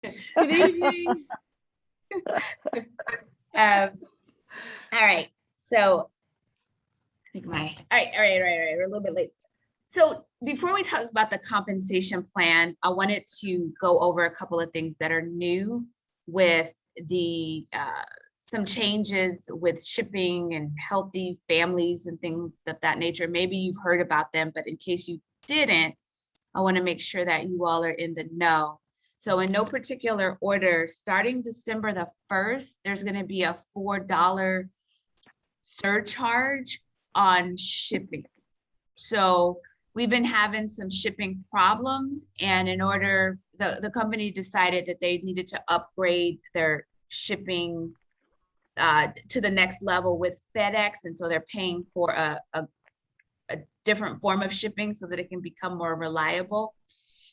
Good evening. All right. So I think all right. We're a little bit late. So before we talk about the compensation plan, I wanted to go over a couple of things that are new with the some changes with shipping and healthy families and things of that nature. Maybe you've heard about them, but in case you didn't, I want to make sure that you all are in the know. So in no particular order, starting December the 1st, there's going to be a $4 surcharge on shipping. So we've been having some shipping problems, and in order, the company decided that they needed to upgrade their shipping to the next level with FedEx, and so they're paying for a different form of shipping so that it can become more reliable.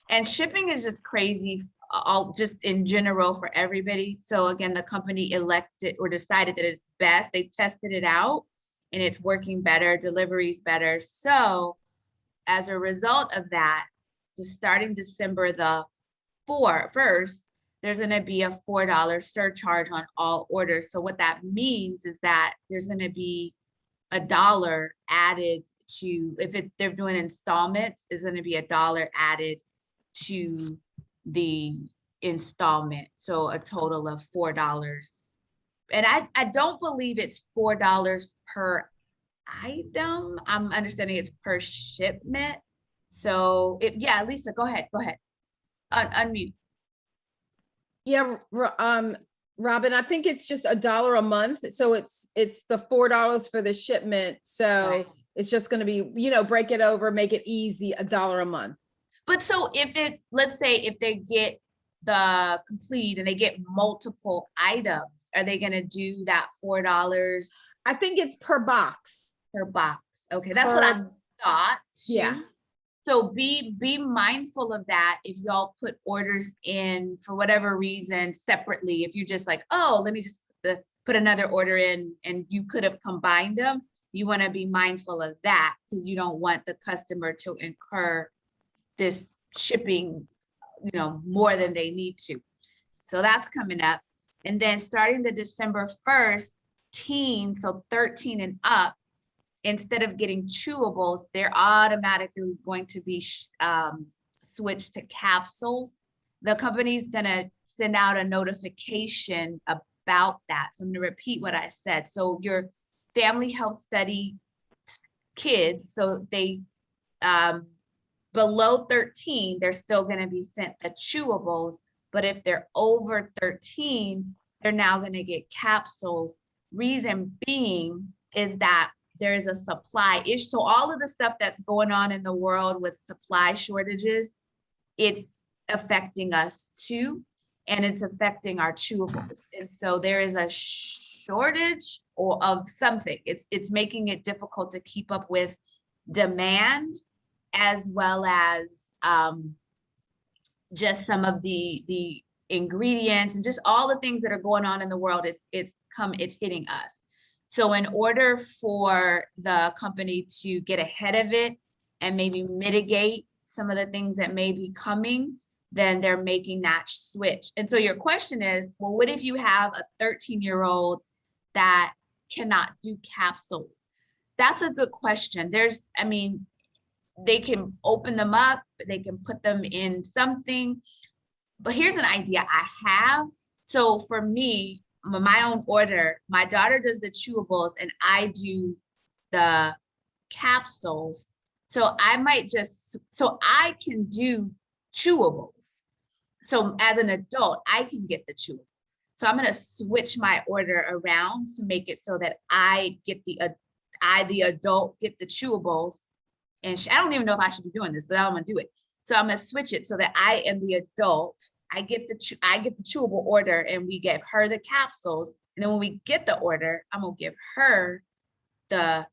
And shipping is just crazy, all just in general for everybody. So again, the company elected or decided that it's best. They tested it out and it's working better, deliveries better. So as a result of that, just starting December the 1st, there's going to be a $4 surcharge on all orders. So what that means is that there's going to be $1 added to, if they're doing installments, is going to be $1 added to the installment. So a total of $4. And I don't believe it's $4 per item. I'm understanding it's per shipment. So yeah, Lisa, go ahead. Unmute. Yeah, Robin, I think it's just $1 a month. So it's the $4 for the shipment. So Right. It's just going to be, break it over, make it easy, $1 a month. But so if it's, let's say if they get the complete and they get multiple items, are they going to do that $4 I think it's per box. per box? Okay, that's what I thought too. Yeah. So be mindful of that if y'all put orders in for whatever reason separately. If you're just like, oh, let me just put another order in, and you could have combined them, you want to be mindful of that because you don't want the customer to incur this shipping, more than they need to. So that's coming up. And then starting the December 1st, teens, so 13 and up, instead of getting chewables, they're automatically going to be switched to capsules. The company's gonna send out a notification about that. So I'm gonna repeat what I said. So your family health study kids, so they below 13, they're still gonna be sent the chewables, but if they're over 13, they're now gonna get capsules. Reason being is that there is a supply issue. So all of the stuff that's going on in the world with supply shortages, it's affecting us too, and it's affecting our chewables. And so there is a shortage of something. It's making it difficult to keep up with demand, as well as just some of the ingredients and just all the things that are going on in the world. It's hitting us. So in order for the company to get ahead of it and maybe mitigate some of the things that may be coming, then they're making that switch. And so your question is, well, what if you have a 13-year-old that cannot do capsules? That's a good question. They can open them up, they can put them in something. But here's an idea I have. So for me, my own order, my daughter does the chewables and I do the capsules. So I might so I can do chewables. So as an adult, I can get the chewables. So I'm going to switch my order around to make it so that I get the adult, get the chewables. And I don't even know if I should be doing this, but I'm going to do it. So I'm going to switch it so that I am the adult. I get the chewable order, and we give her the capsules. And then when we get the order, I'm gonna give her I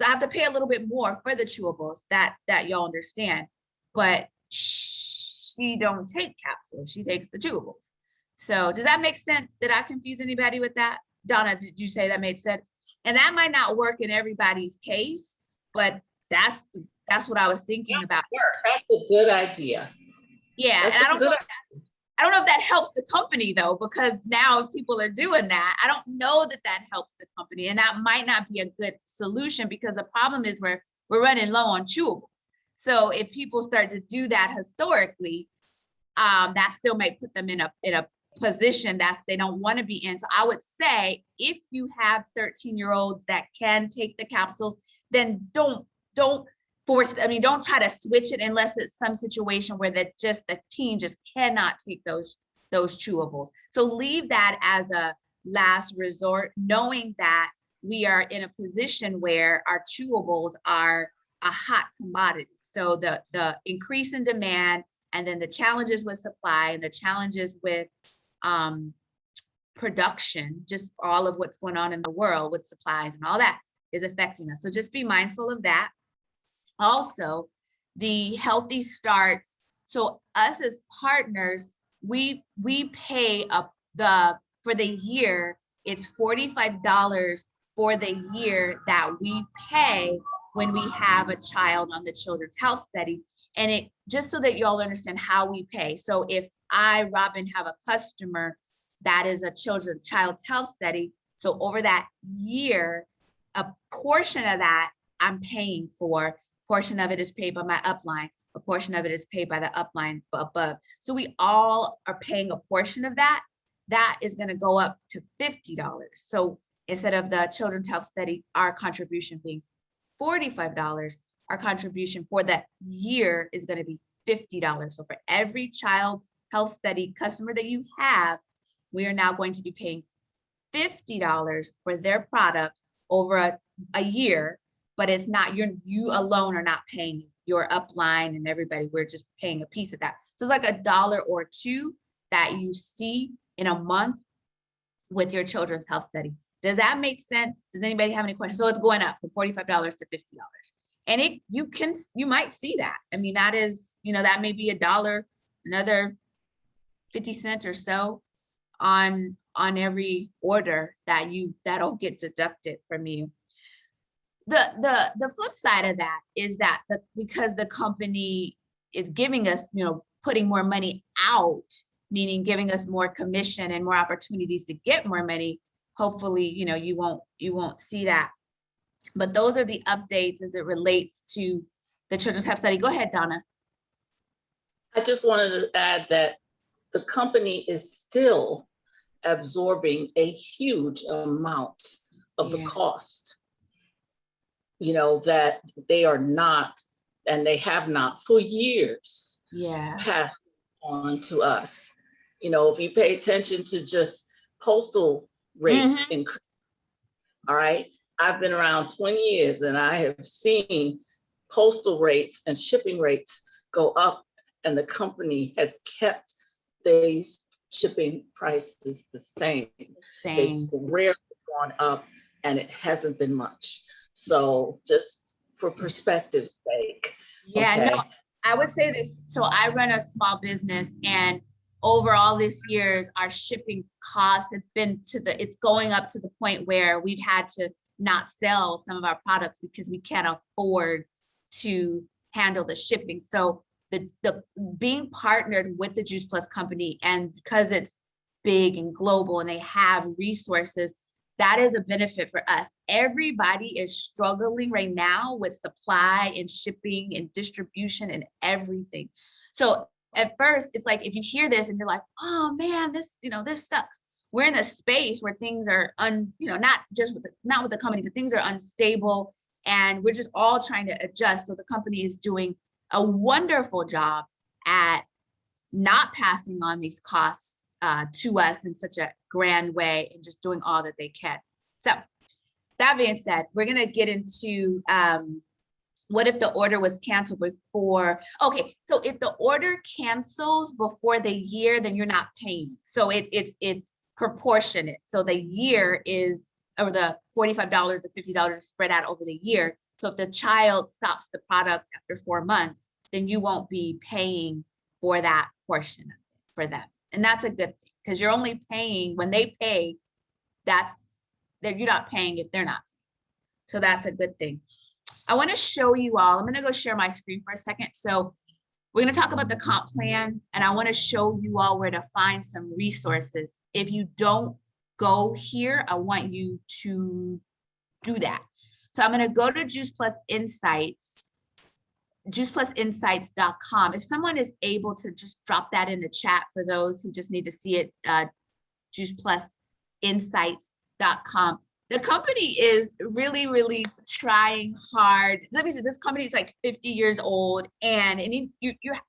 have to pay a little bit more for the chewables, that y'all understand. But she don't take capsules, she takes the chewables. So does that make sense? Did I confuse anybody with that? Donna, did you say that made sense? And that might not work in everybody's case, but that's what I was thinking about. That's a good idea. Yeah, and I don't know I don't know if that helps the company though, because now if people are doing that, I don't know that that helps the company, and that might not be a good solution, because the problem is we're running low on chewables. So if people start to do that historically, that still may put them in a position that they don't want to be in. So I would say if you have 13-year-olds that can take the capsules, then don't force, I mean, don't try to switch it unless it's some situation where that just the teen just cannot take those chewables. So leave that as a last resort, knowing that we are in a position where our chewables are a hot commodity. So the increase in demand, and then the challenges with supply, and the challenges with production, just all of what's going on in the world with supplies and all that is affecting us. So just be mindful of that. Also, the healthy starts. So us as partners, we pay for the year, it's $45 for the year that we pay when we have a child on the Children's Health Study. And it just so that y'all understand how we pay. So if I, Robin, have a customer that is a child's health study, so over that year, a portion of that I'm paying for, a portion of it is paid by my upline, a portion of it is paid by the upline above. So we all are paying a portion of that. That is going to go up to $50. So instead of the Children's Health Study, our contribution being $45, our contribution for that year is going to be $50. So for every child health study customer that you have, we are now going to be paying $50 for their product over a year, but it's not, you alone are not paying your upline and everybody. We're just paying a piece of that. So it's like $1 or $2 that you see in a month with your children's health study. Does that make sense? Does anybody have any questions? So it's going up from $45 to $50. And you might see that. I mean, that is, that may be $1, another 50 cents or so on every order that'll get deducted from you. The flip side of that is that because the company is giving us, putting more money out, meaning giving us more commission and more opportunities to get more money, hopefully, you won't see that. But those are the updates as it relates to the Children's Health Study. Go ahead, Donna. I just wanted to add that the company is still absorbing a huge amount of the cost, that they are not, and they have not for years, passed on to us. If you pay attention to just postal rates increase, all right? I've been around 20 years and I have seen postal rates and shipping rates go up, and the company has kept these shipping prices the same. They've rarely gone up, and it hasn't been much. So just for perspective's sake. Yeah, okay. No, I would say this. So I run a small business, and over all these years, our shipping costs have been it's going up to the point where we've had to not sell some of our products because we can't afford to handle the shipping. So the being partnered with the Juice Plus company, and because it's big and global and they have resources, that is a benefit for us. Everybody is struggling right now with supply and shipping and distribution and everything. So at first, it's like, if you hear this and you're like, oh man, this sucks. We're in a space where things are not with the company, but things are unstable, and we're just all trying to adjust. So the company is doing a wonderful job at not passing on these costs to us in such a grand way, and just doing all that they can. So that being said, we're going to get into what if the order was canceled before? Okay, so if the order cancels before the year, then you're not paying. So it's proportionate. So the year is, or the $45, the $50 spread out over the year. So if the child stops the product after 4 months, then you won't be paying for that portion of it for them. And that's a good thing, because you're only paying when they pay. You're not paying if they're not paying. So that's a good thing. I want to show you all. I'm going to go share my screen for a second. So We're going to talk about the comp plan, and I want to show you all where to find some resources. If you don't go here, I want you to do that. So I'm going to go to Juice Plus Insights, juiceplusinsights.com. If someone is able to just drop that in the chat for those who just need to see it, juiceplusinsights.com. The company is really, really trying hard. Let me say, this company is like 50 years old, and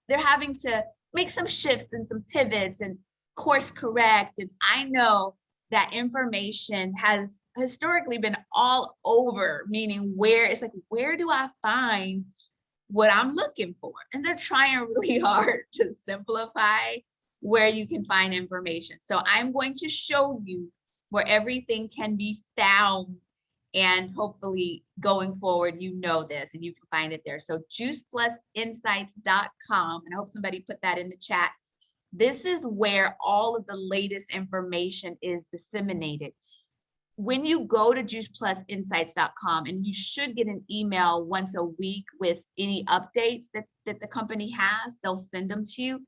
they're having to make some shifts and some pivots and course correct. And I know that information has historically been all over, meaning where it's like, where do I find what I'm looking for? And they're trying really hard to simplify where you can find information. So I'm going to show you where everything can be found, and hopefully going forward, you know this and you can find it there. So juiceplusinsights.com, and I hope somebody put that in the chat. This is where all of the latest information is disseminated. When you go to juiceplusinsights.com, and you should get an email once a week with any updates that the company has, they'll send them to you.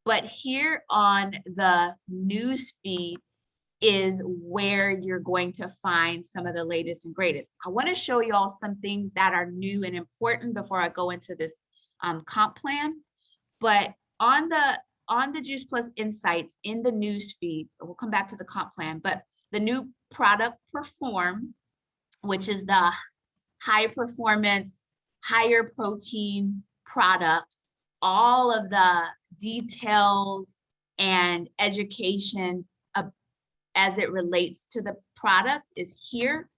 But here on the news feed is where you're going to find some of the latest and greatest. I want to show you all some things that are new and important before I go into this comp plan. But on the Juice Plus Insights in the news feed, we'll come back to the comp plan, but the new product Perform, which is the high performance, higher protein product, all of the details and education as it relates to the product is here,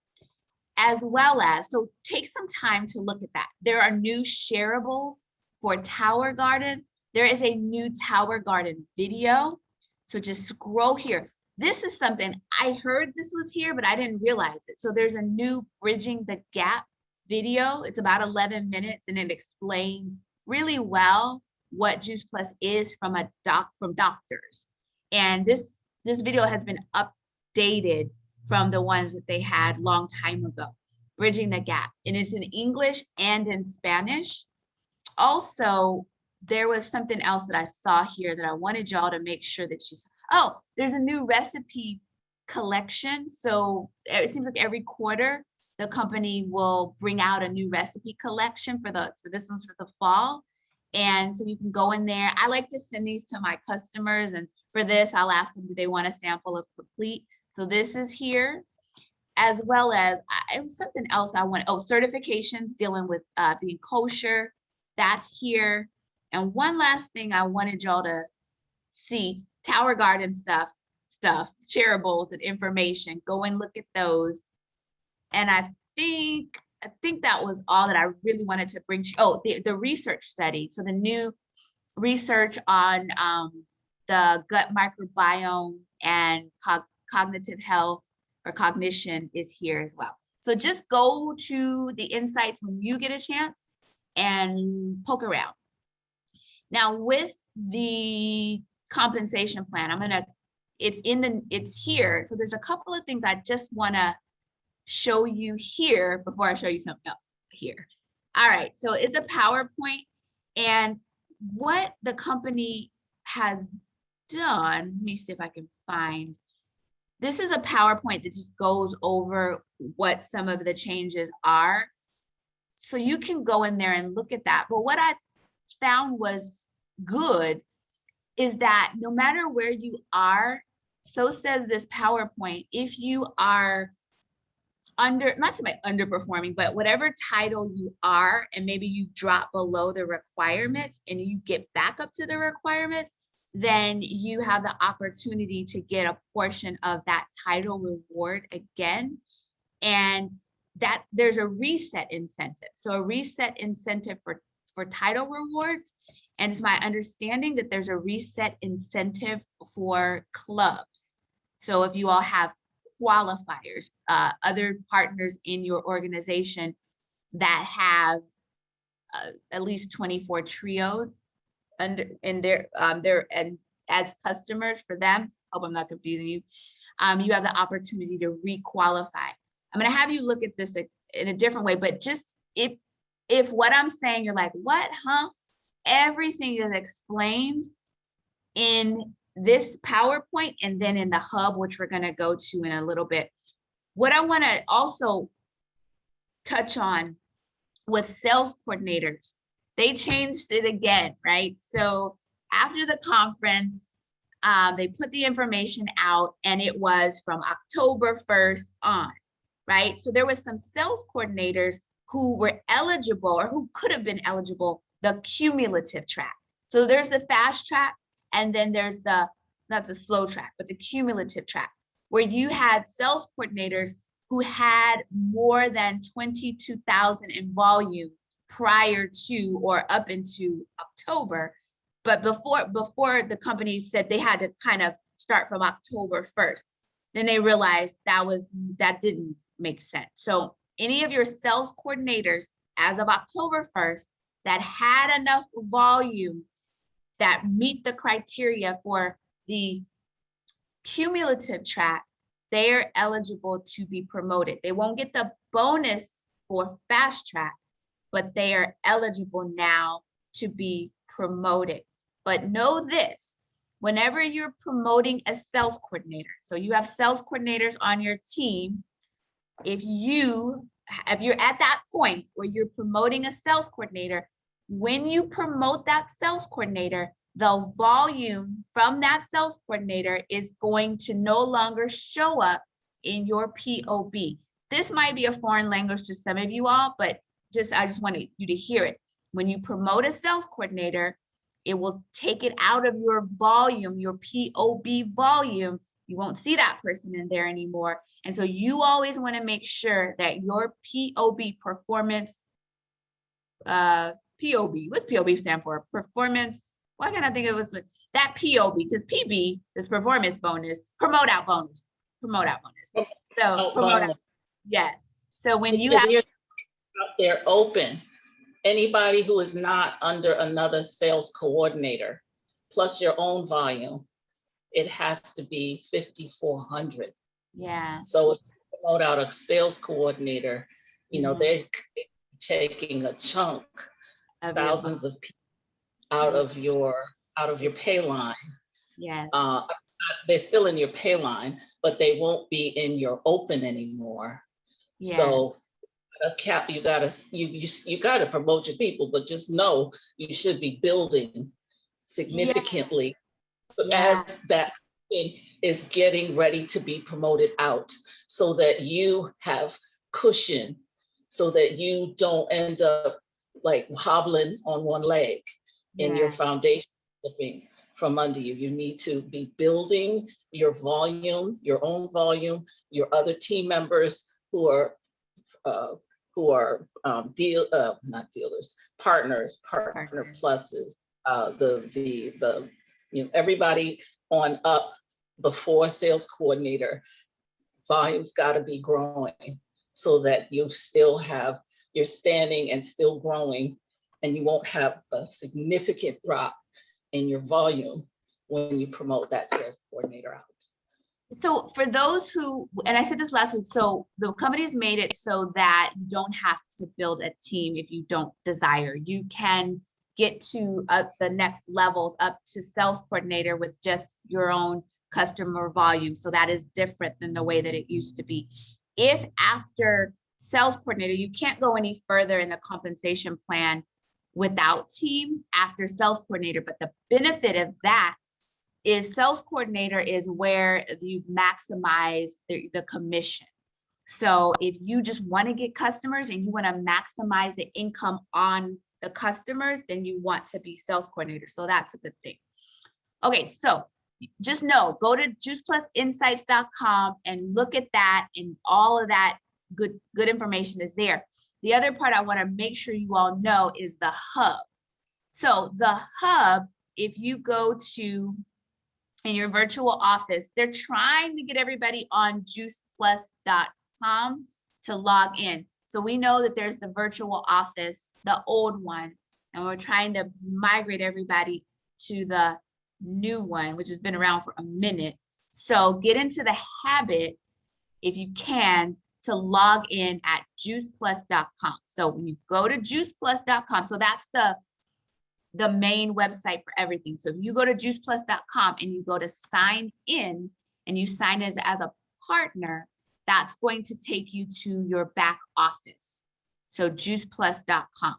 as well as, so take some time to look at that. There are new shareables for Tower Garden. There is a new Tower Garden video. So just scroll here. This is something I heard this was here, but I didn't realize it. So there's a new Bridging the Gap video. It's about 11 minutes, and it explains really well what Juice Plus is from doctors. And this video has been updated from the ones that they had long time ago, Bridging the Gap. And it's in English and in Spanish. Also, there was something else that I saw here that I wanted y'all to make sure that you saw. Oh, there's a new recipe collection. So it seems like every quarter, the company will bring out a new recipe collection for this one's for the fall. And so you can go in there. I like to send these to my customers. And for this, I'll ask them, do they want a sample of Complete? So this is here, as well as it was something else I want. Oh, certifications dealing with being kosher. That's here. And one last thing I wanted y'all to see, Tower Garden stuff, shareables and information. Go and look at those. And I think that was all that I really wanted to bring to you. Oh, the research study. So the new research on the gut microbiome and cognitive health or cognition is here as well. So just go to the insights when you get a chance and poke around. Now with the compensation plan, it's here. So there's a couple of things I just want to show you here before I show you something else here. All right, so it's a PowerPoint, and what the company has done, let me see if I can find, this is a PowerPoint that just goes over what some of the changes are. So you can go in there and look at that. But what I found was good is that no matter where you are, so says this PowerPoint, if you are not to say underperforming, but whatever title you are, and maybe you've dropped below the requirements and you get back up to the requirements, then you have the opportunity to get a portion of that title reward again. And that there's a reset incentive. So a reset incentive for title rewards. And it's my understanding that there's a reset incentive for clubs. So if you all have qualifiers, other partners in your organization that have at least 24 trios in their and as customers for them, hope I'm not confusing you, you have the opportunity to re-qualify. I'm going to have you look at this in a different way, but just if what I'm saying, you're like, what, huh? everything is explained in this PowerPoint and then in the hub, which we're going to go to in a little bit. What I want to also touch on with sales coordinators, they changed it again, right? So after the conference, they put the information out and it was from October 1st on, right? So there was some sales coordinators who were eligible or who could have been eligible, the cumulative track. So there's the fast track and then there's the, not the slow track, but the cumulative track, where you had sales coordinators who had more than 22,000 in volume prior to or up into October. But before the company said they had to kind of start from October 1st, then they realized that didn't make sense. So any of your sales coordinators as of October 1st that had enough volume that meet the criteria for the cumulative track, they are eligible to be promoted. They won't get the bonus for fast track, but they are eligible now to be promoted. But know this, whenever you're promoting a sales coordinator, so you have sales coordinators on your team, if you're at that point where you're promoting a sales coordinator, when you promote that sales coordinator, the volume from that sales coordinator is going to no longer show up in your POB. This might be a foreign language to some of you all, but I just wanted you to hear it. When you promote a sales coordinator, it will take it out of your volume, your POB volume. You won't see that person in there anymore. And so you always want to make sure that your POB performance, POB, what's POB stand for? Performance, why can't I think of it? That POB, because PB is performance bonus, promote out bonus. So promote out, yes. So when you have out there open, anybody who is not under another sales coordinator, plus your own volume, it has to be 5,400. Yeah. So if you promote out a sales coordinator, you know, they're taking a chunk, thousands of people out of your pay line. Yes. They're still in your pay line, but they won't be in your open anymore. Yes. So you gotta promote your people, but just know you should be building significantly as that is getting ready to be promoted out, so that you have cushion, so that you don't end up like hobbling on one leg and your foundation slipping from under you. You need to be building your volume, your own volume, your other team members who are not dealers, partner pluses, everybody on up before sales coordinator, volume's got to be growing so that you're standing and still growing, and you won't have a significant drop in your volume when you promote that sales coordinator out. So for those who, and I said this last week, so the company's made it so that you don't have to build a team if you don't desire. You can get to the next levels up to sales coordinator with just your own customer volume. So that is different than the way that it used to be. If after sales coordinator, you can't go any further in the compensation plan without team after sales coordinator, but the benefit of that is sales coordinator is where you maximize the commission. So if you just want to get customers and you want to maximize the income on the customers, then you want to be sales coordinator. So that's a good thing. Okay, so just know, go to juiceplusinsights.com and look at that, and all of that good information is there. The other part I want to make sure you all know is the hub. So the hub, if you go to in your virtual office, they're trying to get everybody on juiceplus.com to log in. So we know that there's the virtual office, the old one, and we're trying to migrate everybody to the new one, which has been around for a minute. So get into the habit, if you can, to log in at juiceplus.com. So when you go to juiceplus.com, so that's the the main website for everything. So if you go to juiceplus.com and you go to sign in and you sign as a partner, that's going to take you to your back office. So juiceplus.com.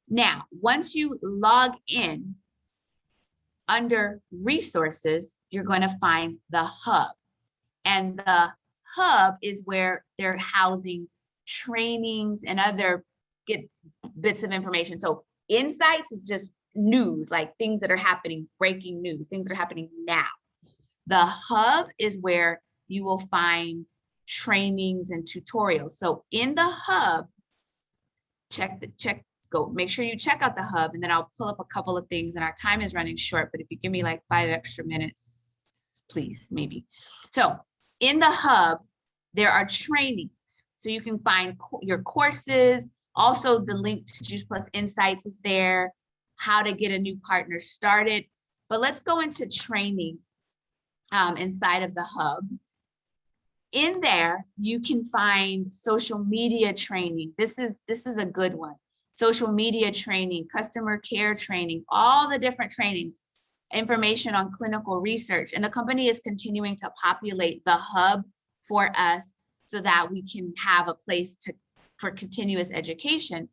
Now, once you log in, under resources, you're going to find the hub. And the hub is where they're housing trainings and other bits of information. So insights is just news, like things that are happening, breaking news, things that are happening now. The hub is where you will find trainings and tutorials. So in the hub, make sure you check out the hub, and then I'll pull up a couple of things, and our time is running short, but if you give me like 5 extra minutes, please, maybe. So in the hub, there are trainings. So you can find your courses. Also, the link to Juice Plus Insights is there, how to get a new partner started. But let's go into training inside of the hub. In there, you can find social media training. This is a good one. Social media training, customer care training, all the different trainings, information on clinical research. And the company is continuing to populate the hub for us so that we can have a place for continuous education.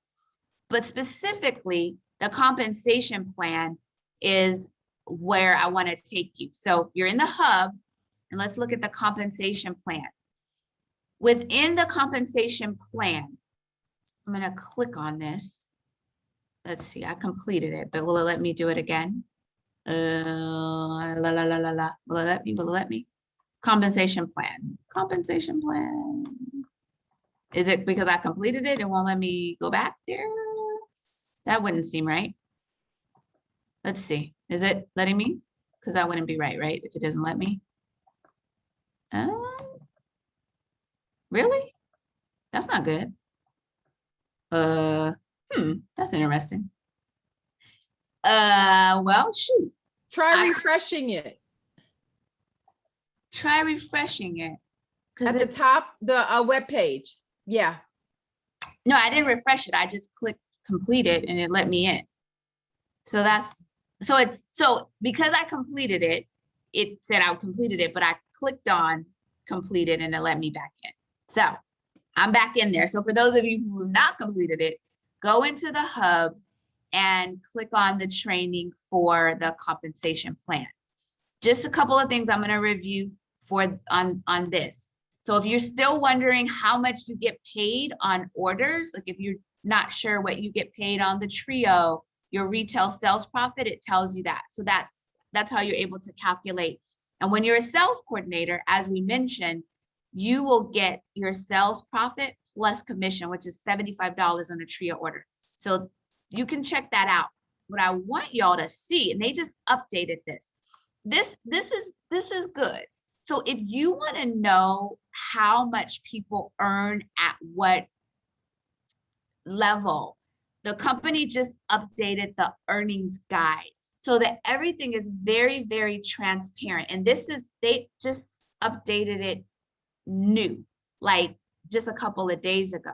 But specifically, the compensation plan is where I want to take you. So you're in the hub, and let's look at the compensation plan. Within the compensation plan, I'm going to click on this. Let's see, I completed it, but will it let me do it again? Will it let me? Compensation plan. Compensation plan. Is it because I completed it and won't let me go back there? That wouldn't seem right. Let's see. Is it letting me? Because that wouldn't be right, if it doesn't let me. Really? That's not good. That's interesting. Well, shoot. Try refreshing it. Try refreshing it. At the top, the web page. Yeah. No, I didn't refresh it. I just clicked complete it and it let me in. So so because I completed it, it said I completed it, but I clicked on completed and it let me back in. So I'm back in there. So for those of you who have not completed it, go into the hub and click on the training for the compensation plan. Just a couple of things I'm going to review on this. So if you're still wondering how much you get paid on orders, like if you're not sure what you get paid on the trio, your retail sales profit, it tells you that. So that's how you're able to calculate. And when you're a sales coordinator, as we mentioned, you will get your sales profit plus commission, which is $75 on a trio order. So you can check that out. What I want y'all to see, and they just updated this. This is good. So if you want to know how much people earn at what level, the company just updated the earnings guide so that everything is very, very transparent. And they just updated it new, like just a couple of days ago.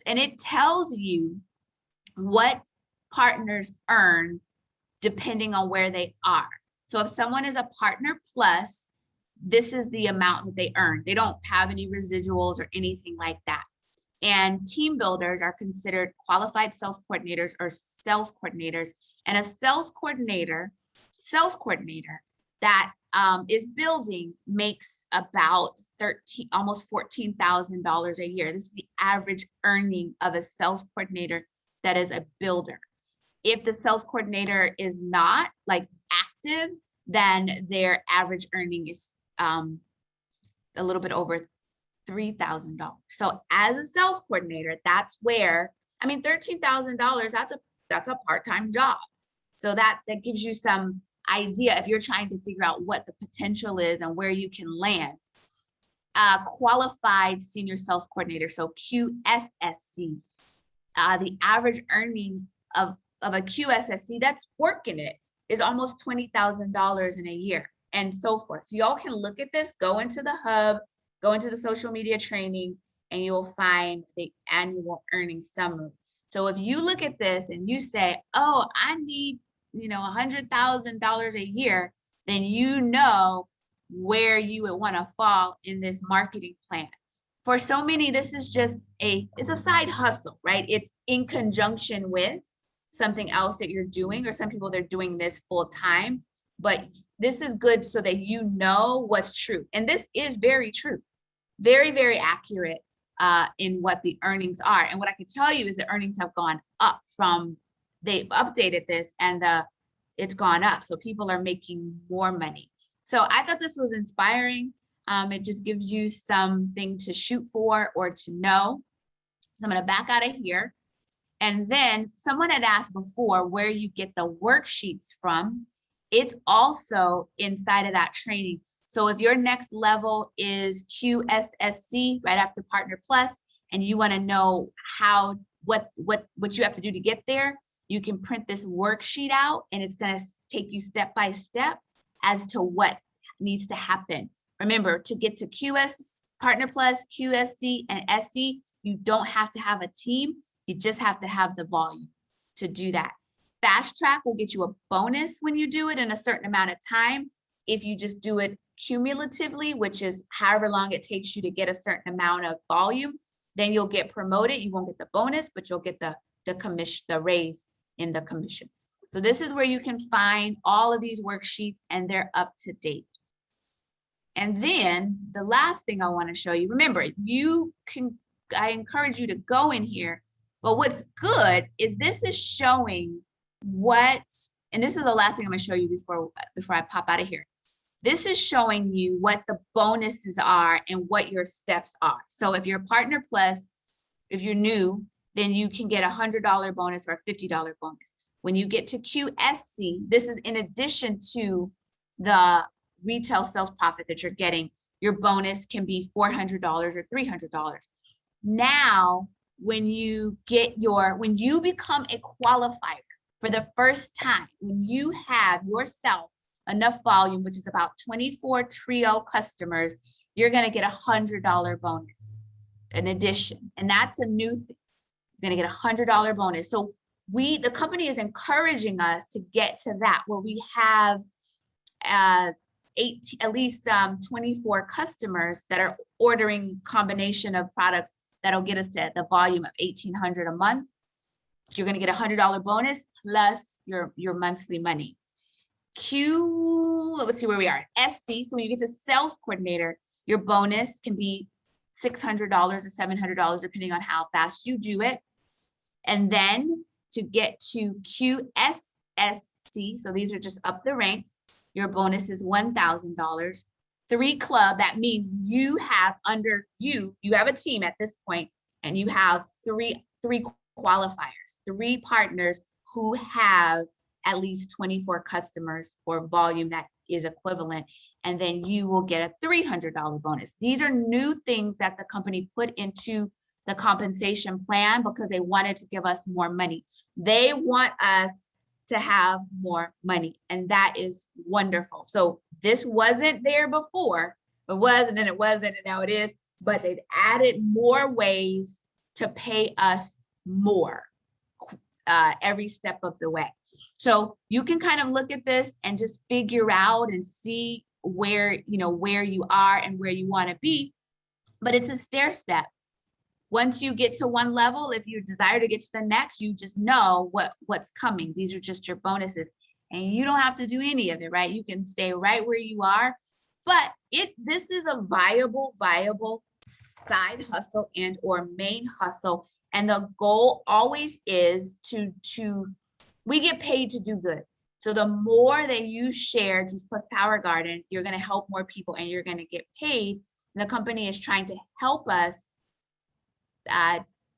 And it tells you what partners earn depending on where they are. So if someone is a partner plus, this is the amount that they earn. They don't have any residuals or anything like that. And team builders are considered qualified sales coordinators or sales coordinators. And a sales coordinator that is building makes about almost $14,000 a year. This is the average earning of a sales coordinator that is a builder. If the sales coordinator is not like active, then their average earning is a little bit over $3,000. So as a sales coordinator, that's where, I mean, $13,000, that's a part-time job. So that gives you some idea if you're trying to figure out what the potential is and where you can land. Qualified senior sales coordinator, so QSSC, the average earning of a QSSC that's working it is almost $20,000 in a year, and so forth. So y'all can look at this, go into the hub, go into the social media training, and you'll find the annual earnings summary. So if you look at this and you say, oh, I need, $100,000 a year, then you know where you would want to fall in this marketing plan. For so many, this is just it's a side hustle, right? It's in conjunction with something else that you're doing, or some people, they're doing this full time, but this is good so that you know what's true. And this is very true, very, very accurate in what the earnings are. And what I can tell you is the earnings have gone up they've updated this, and it's gone up. So people are making more money. So I thought this was inspiring. It just gives you something to shoot for or to know. So I'm going to back out of here. And then someone had asked before where you get the worksheets from. It's also inside of that training. So if your next level is QSSC, right after Partner Plus, and you want to know what you have to do to get there, you can print this worksheet out, and it's going to take you step by step as to what needs to happen. Remember, to get to QS, Partner Plus, QSC, and SC, you don't have to have a team. You just have to have the volume to do that. Fast Track will get you a bonus when you do it in a certain amount of time. If you just do it cumulatively, which is however long it takes you to get a certain amount of volume, then you'll get promoted. You won't get the bonus, but you'll get the commission, the raise in the commission. So this is where you can find all of these worksheets, and they're up to date. And then the last thing I want to show you, remember, I encourage you to go in here, but what's good is this is showing and this is the last thing I'm going to show you before I pop out of here. This is showing you what the bonuses are and what your steps are. So if you're Partner Plus, if you're new, then you can get a $100 bonus or a $50 bonus. When you get to QSC, this is in addition to the retail sales profit that you're getting. Your bonus can be $400 or $300. Now, when you become a qualifier for the first time, when you have yourself enough volume, which is about 24 trio customers, you're going to get a $100 bonus in addition. And that's a new thing. You're going to get a $100 bonus. So the company is encouraging us to get to that, where we have at least 24 customers that are ordering combination of products that'll get us to the volume of $1,800 a month. You're going to get a $100 bonus plus your monthly money. Let's see where we are. SC, so when you get to sales coordinator, your bonus can be $600 or $700, depending on how fast you do it. And then to get to QSSC, so these are just up the ranks, your bonus is $1,000. 3 club, that means you have under you have a team at this point, and you have three qualifiers, 3 partners who have at least 24 customers or volume that is equivalent, and then you will get a $300 bonus. These are new things that the company put into the compensation plan because they wanted to give us more money. They want us to have more money, and that is wonderful. So this wasn't there before. It was, and then it wasn't, and now it is, but they've added more ways to pay us more every step of the way. So you can kind of look at this and just figure out and see where you are and where you want to be, but it's a stair step. Once you get to one level, if you desire to get to the next, you just know what's coming. These are just your bonuses, and you don't have to do any of it, right? You can stay right where you are, but this is a viable side hustle and or main hustle. And the goal always is we get paid to do good. So the more that you share Juice Plus Power Garden, you're going to help more people and you're going to get paid. And the company is trying to help us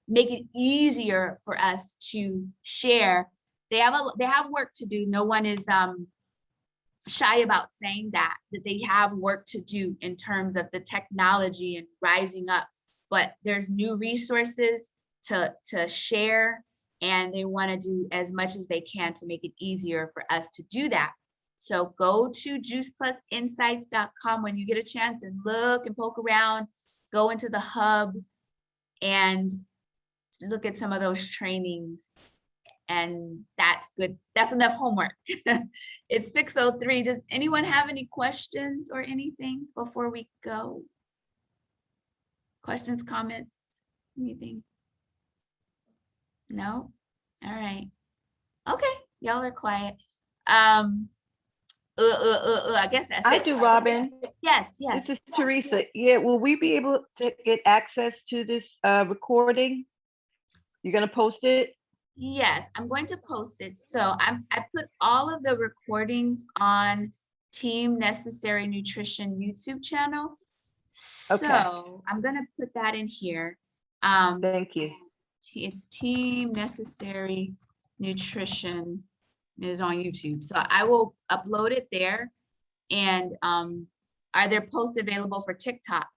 make it easier for us to share. They have work to do. No one is shy about saying that they have work to do in terms of the technology and rising up, but there's new resources to share, and they want to do as much as they can to make it easier for us to do that. So go to juiceplusinsights.com when you get a chance and look and poke around, go into the hub and look at some of those trainings. And that's good. That's enough homework. It's 6:03. Does anyone have any questions or anything before we go? Questions, comments, anything? No? All right. Okay, y'all are quiet. I guess that's I it. do, Robin. Yes. This is Teresa. Yeah, will we be able to get access to this recording? You're gonna post it? Yes, I'm going to post it. So I put all of the recordings on Team Necessary Nutrition YouTube channel. So Okay. I'm gonna put that in here. Thank you. It's Team Necessary Nutrition is on YouTube. So I will upload it there. And are there posts available for TikTok?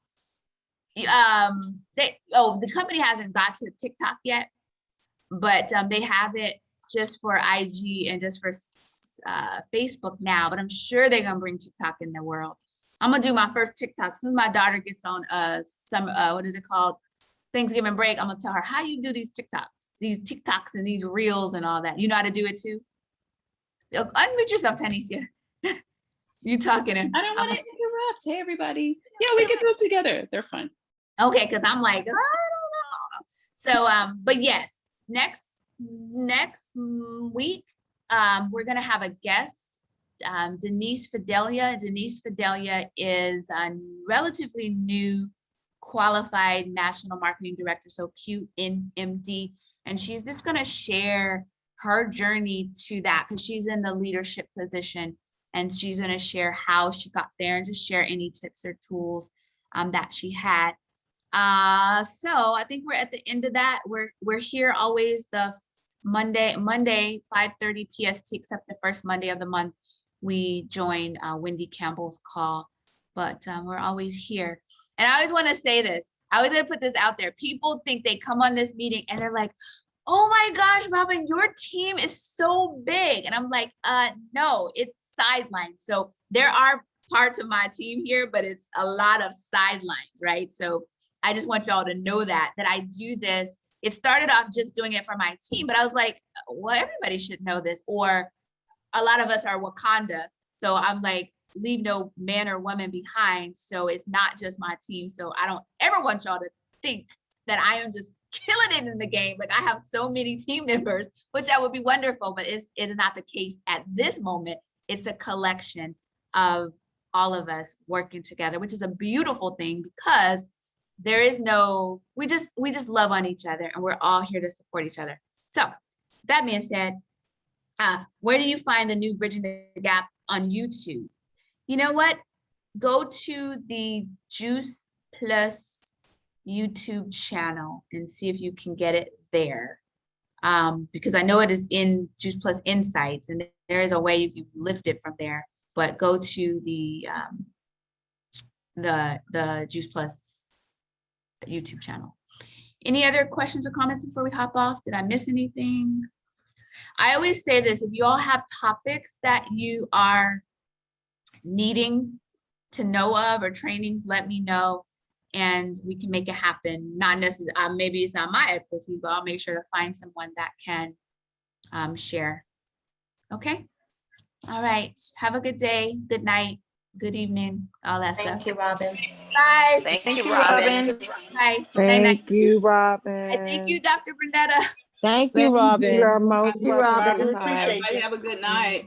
The company hasn't got to TikTok yet, but they have it just for IG and just for Facebook now, but I'm sure they're gonna bring TikTok in the world. I'm gonna do my first TikTok as soon as my daughter gets on what is it called? Thanksgiving break. I'm gonna tell her how you do these TikToks and these reels and all that. You know how to do it too? Unmute yourself, Tanisha. You talking? I don't want to interrupt. Hey, everybody. Yeah, we can do it together. They're fun. Okay, because I'm like, I don't know. So, but yes, next week, we're gonna have a guest, Denise Fidelia. Denise Fidelia is a relatively new qualified national marketing director, so QNMD, and she's just gonna share her journey to that because she's in the leadership position, and she's gonna share how she got there and just share any tips or tools that she had. So I think we're at the end of that. We're here always the Monday 5:30 PST, except the first Monday of the month we join Wendy Campbell's call, but we're always here. And I always want to say this. I always gonna put this out there. People think they come on this meeting and they're like, "Oh my gosh, Robin, your team is so big," and I'm like, no, it's sidelines. So there are parts of my team here, but it's a lot of sidelines, right? So I just want y'all to know that I do this. It started off just doing it for my team, but I was like, well, everybody should know this. Or a lot of us are Wakanda. So I'm like, leave no man or woman behind. So it's not just my team. So I don't ever want y'all to think that I am just killing it in the game. Like I have so many team members, which that would be wonderful, but it's not the case at this moment. It's a collection of all of us working together, which is a beautiful thing because there is no, we just love on each other and we're all here to support each other. So that being said, where do you find the new Bridging the Gap on YouTube? You know what? Go to the Juice Plus YouTube channel and see if you can get it there. Because I know it is in Juice Plus Insights and there is a way you can lift it from there, but go to the Juice Plus YouTube channel. Any other questions or comments before we hop off? Did I miss anything? I always say this, if you all have topics that you are needing to know of or trainings, let me know and we can make it happen. Not necessarily, maybe it's not my expertise, but I'll make sure to find someone that can share. Okay. All right. Have a good day. Good night. Good evening. All that stuff. Thank you, Robin. Bye. Thank you, Robin. Bye. Thank you, Robin. I thank you, Dr. Brunetta. Thank you, Robin. You You are are most You, welcome. Robin. We Bye. appreciate you. Have a good night.